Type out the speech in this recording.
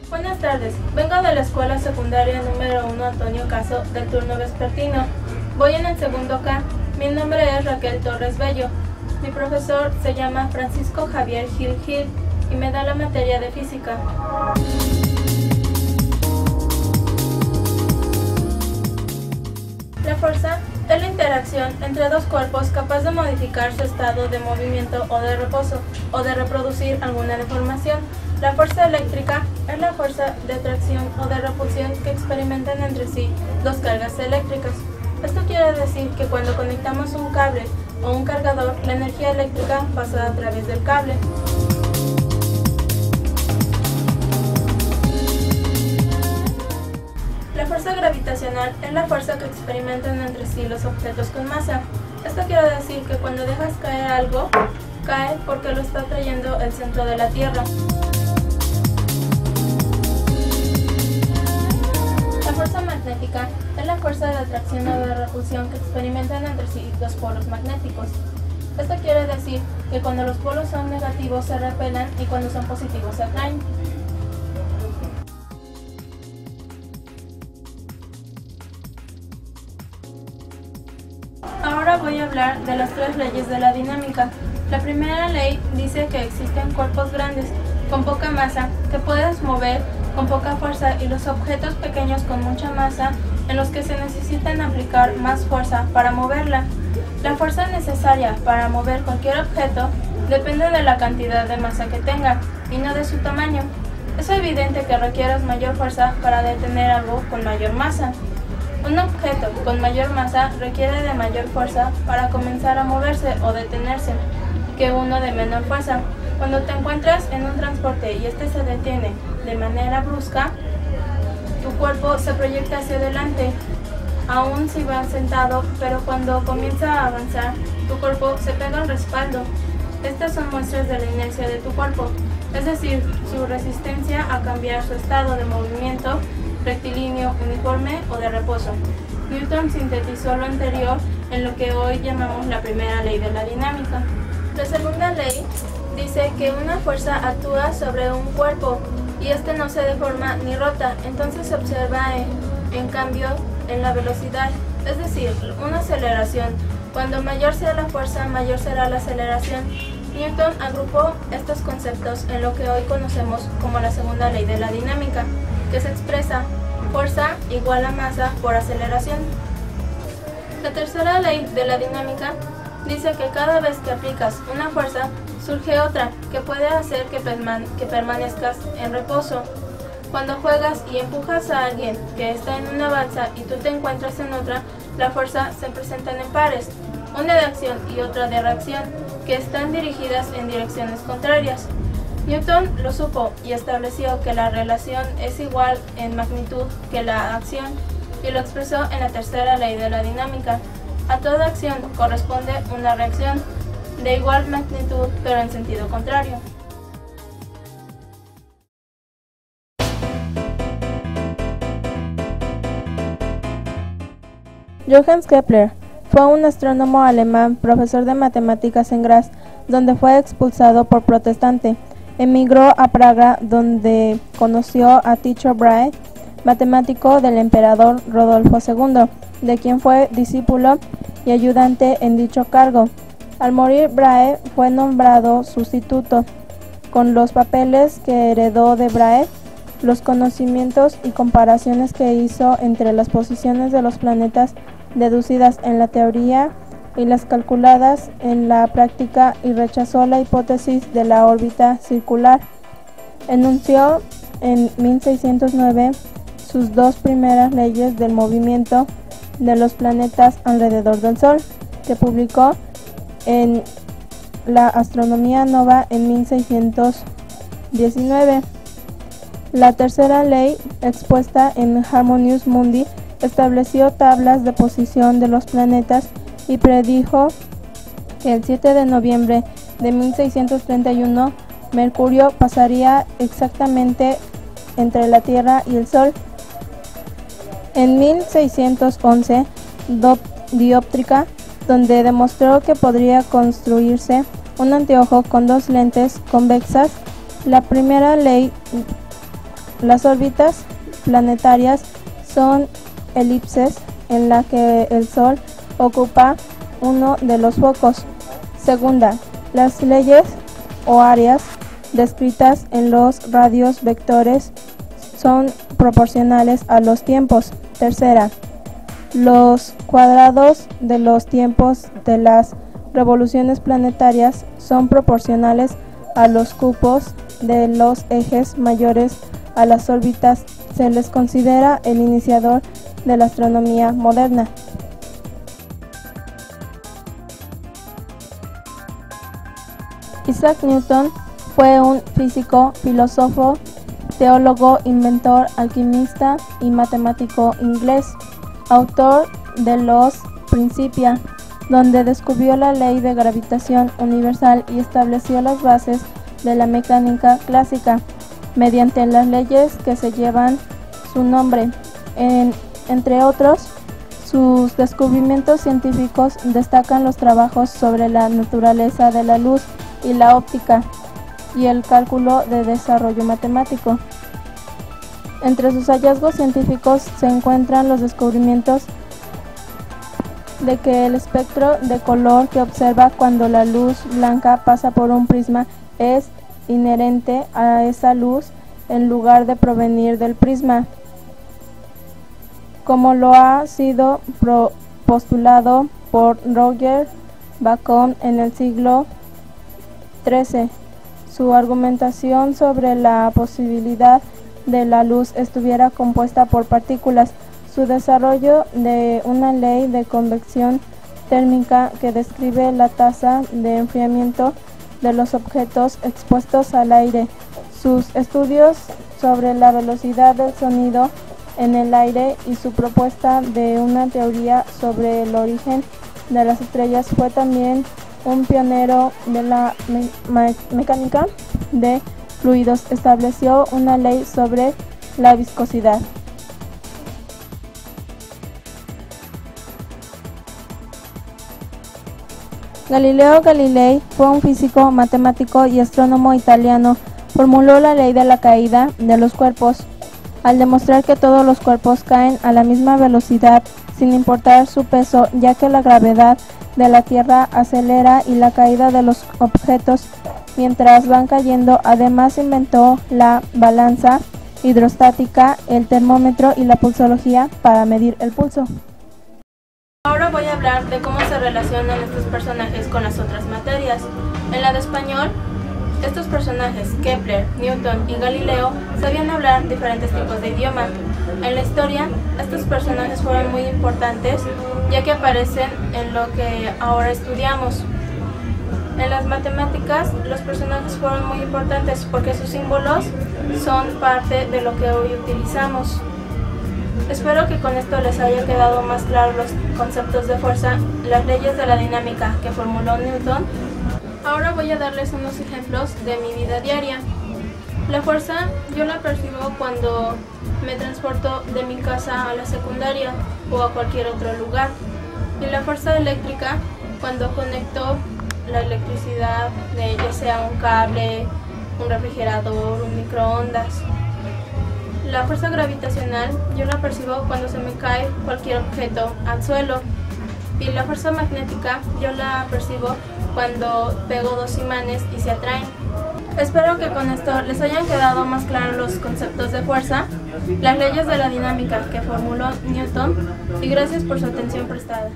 Buenas tardes, vengo de la escuela secundaria número 1 Antonio Caso del turno vespertino. Voy en el segundo K. Mi nombre es Raquel Torres Bello. Mi profesor se llama Francisco Javier Gil Gil y me da la materia de física. La fuerza es la interacción entre dos cuerpos capaz de modificar su estado de movimiento o de reposo, o de reproducir alguna deformación. La fuerza eléctrica es la fuerza de atracción o de repulsión que experimentan entre sí dos cargas eléctricas. Esto quiere decir que cuando conectamos un cable o un cargador, la energía eléctrica pasa a través del cable. La fuerza gravitacional es la fuerza que experimentan entre sí los objetos con masa. Esto quiere decir que cuando dejas caer algo, cae porque lo está atrayendo el centro de la Tierra. La fuerza magnética es la fuerza de atracción o de repulsión que experimentan entre sí los polos magnéticos. Esto quiere decir que cuando los polos son negativos se repelan y cuando son positivos se atraen. Ahora voy a hablar de las tres leyes de la dinámica. La primera ley dice que existen cuerpos grandes con poca masa que puedes mover con poca fuerza y los objetos pequeños con mucha masa en los que se necesitan aplicar más fuerza para moverla. La fuerza necesaria para mover cualquier objeto depende de la cantidad de masa que tenga y no de su tamaño. Es evidente que requieres mayor fuerza para detener algo con mayor masa. Un objeto con mayor masa requiere de mayor fuerza para comenzar a moverse o detenerse que uno de menor fuerza. Cuando te encuentras en un transporte y este se detiene de manera brusca, tu cuerpo se proyecta hacia adelante, aún si va sentado, pero cuando comienza a avanzar, tu cuerpo se pega al respaldo. Estas son muestras de la inercia de tu cuerpo, es decir, su resistencia a cambiar su estado de movimiento rectilíneo, uniforme o de reposo. Newton sintetizó lo anterior en lo que hoy llamamos la primera ley de la dinámica. La segunda ley dice que una fuerza actúa sobre un cuerpo y este no se deforma ni rota, entonces se observa en cambio en la velocidad, es decir, una aceleración. Cuando mayor sea la fuerza, mayor será la aceleración. Newton agrupó estos conceptos en lo que hoy conocemos como la segunda ley de la dinámica, que se expresa fuerza igual a masa por aceleración. La tercera ley de la dinámica dice que cada vez que aplicas una fuerza, surge otra que puede hacer que permanezcas en reposo. Cuando juegas y empujas a alguien que está en una balsa y tú te encuentras en otra, la fuerza se presentan en pares, una de acción y otra de reacción, que están dirigidas en direcciones contrarias. Newton lo supo y estableció que la relación es igual en magnitud que la acción y lo expresó en la tercera ley de la dinámica. A toda acción corresponde una reacción de igual magnitud pero en sentido contrario. Johannes Kepler fue un astrónomo alemán, profesor de matemáticas en Graz, donde fue expulsado por protestante. Emigró a Praga, donde conoció a Tycho Brahe, matemático del emperador Rodolfo II, de quien fue discípulo y ayudante en dicho cargo. Al morir, Brahe fue nombrado sustituto. Con los papeles que heredó de Brahe, los conocimientos y comparaciones que hizo entre las posiciones de los planetas deducidas en la teoría y las calculadas en la práctica, y rechazó la hipótesis de la órbita circular. Enunció en 1609 sus dos primeras leyes del movimiento de los planetas alrededor del Sol, que publicó en la Astronomía Nova en 1619. La tercera ley, expuesta en Harmonious Mundi, estableció tablas de posición de los planetas y predijo que el 7 de noviembre de 1631 Mercurio pasaría exactamente entre la Tierra y el Sol. En 1611, dióptrica, donde demostró que podría construirse un anteojo con dos lentes convexas. La primera ley Las órbitas planetarias son elipses en la que el Sol ocupa uno de los focos. Segunda, las leyes o áreas descritas en los radios vectores son proporcionales a los tiempos. Tercera, los cuadrados de los tiempos de las revoluciones planetarias son proporcionales a los cupos de los ejes mayores a las órbitas. Se les considera el iniciador de la astronomía moderna. Isaac Newton fue un físico, filósofo, teólogo, inventor, alquimista y matemático inglés, autor de los Principia, donde descubrió la ley de gravitación universal y estableció las bases de la mecánica clásica, mediante las leyes que se llevan su nombre. Entre otros, sus descubrimientos científicos destacan los trabajos sobre la naturaleza de la luz y la óptica, y el cálculo de desarrollo matemático. Entre sus hallazgos científicos se encuentran los descubrimientos de que el espectro de color que observa cuando la luz blanca pasa por un prisma es inherente a esa luz en lugar de provenir del prisma, como lo ha sido postulado por Roger Bacon en el siglo XIII. Su argumentación sobre la posibilidad de la luz estuviera compuesta por partículas, su desarrollo de una ley de convección térmica que describe la tasa de enfriamiento de los objetos expuestos al aire, sus estudios sobre la velocidad del sonido en el aire y su propuesta de una teoría sobre el origen de las estrellas. Fue también un pionero de la mecánica de fluidos. Estableció una ley sobre la viscosidad. Galileo Galilei fue un físico, matemático y astrónomo italiano. Formuló la ley de la caída de los cuerpos, al demostrar que todos los cuerpos caen a la misma velocidad sin importar su peso, ya que la gravedad de la Tierra acelera y la caída de los objetos mientras van cayendo. Además inventó la balanza hidrostática, el termómetro y la pulsología para medir el pulso. Ahora voy a hablar de cómo se relacionan estos personajes con las otras materias. En la de español, estos personajes, Kepler, Newton y Galileo, sabían hablar diferentes tipos de idioma. En la historia, estos personajes fueron muy importantes, ya que aparecen en lo que ahora estudiamos. En las matemáticas, los personajes fueron muy importantes porque sus símbolos son parte de lo que hoy utilizamos. Espero que con esto les haya quedado más claro los conceptos de fuerza, las leyes de la dinámica que formuló Newton. Ahora voy a darles unos ejemplos de mi vida diaria. La fuerza yo la percibo cuando me transporto de mi casa a la secundaria o a cualquier otro lugar. Y la fuerza eléctrica cuando conecto la electricidad de ya sea un cable, un refrigerador, un microondas. La fuerza gravitacional yo la percibo cuando se me cae cualquier objeto al suelo. Y la fuerza magnética yo la percibo cuando pego dos imanes y se atraen. Espero que con esto les hayan quedado más claros los conceptos de fuerza, las leyes de la dinámica que formuló Newton, y gracias por su atención prestada.